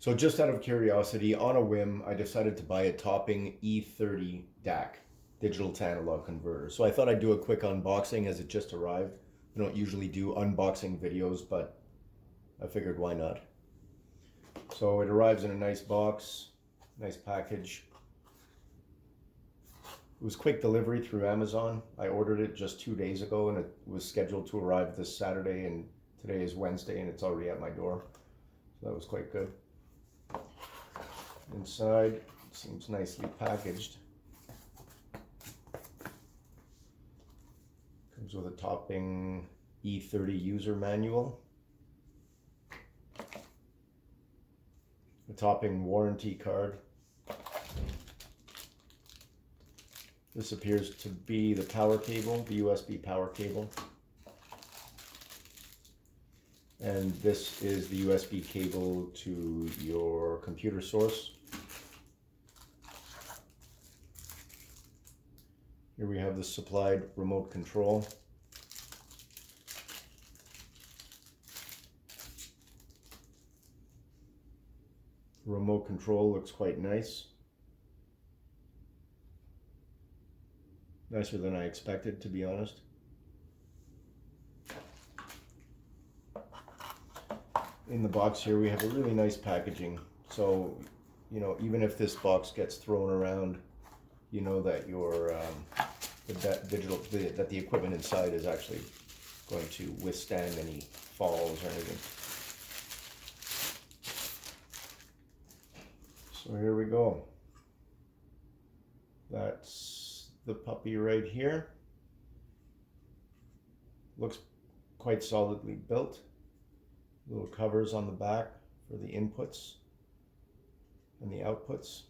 So just out of curiosity, on a whim, I decided to buy a Topping E30 DAC, digital to analog converter. So I thought I'd do a quick unboxing as it just arrived. I don't usually do unboxing videos, but I figured why not. So it arrives in a nice box, nice package. It was quick delivery through Amazon. I ordered it just 2 days ago and it was scheduled to arrive this Saturday, and today is Wednesday and it's already at my door. So that was quite good. Inside, it seems nicely packaged. Comes with a Topping E30 user manual, a Topping warranty card. This appears to be the power cable, the USB power cable. And this is the USB cable to your computer source. Here we have the supplied remote control. The remote control looks quite nice. Nicer than I expected, to be honest. In the box here we have a really nice packaging. So, you know, even if this box gets thrown around, you know that your that the equipment inside is actually going to withstand any falls or anything. So here we go. That's the puppy right here. Looks quite solidly built. Little covers on the back for the inputs and the outputs.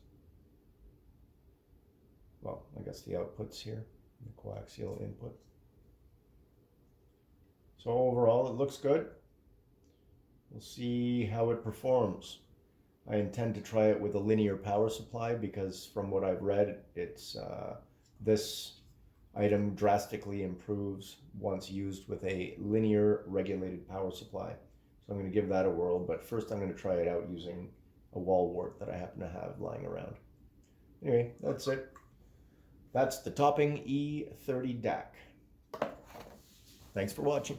Well, I guess the outputs here, the coaxial input. So overall, it looks good. We'll see how it performs. I intend to try it with a linear power supply because from what I've read, it's this item drastically improves once used with a linear regulated power supply. So I'm going to give that a whirl, but first I'm going to try it out using a wall wart that I happen to have lying around. Anyway, that's it. That's the Topping E30 DAC. Thanks for watching.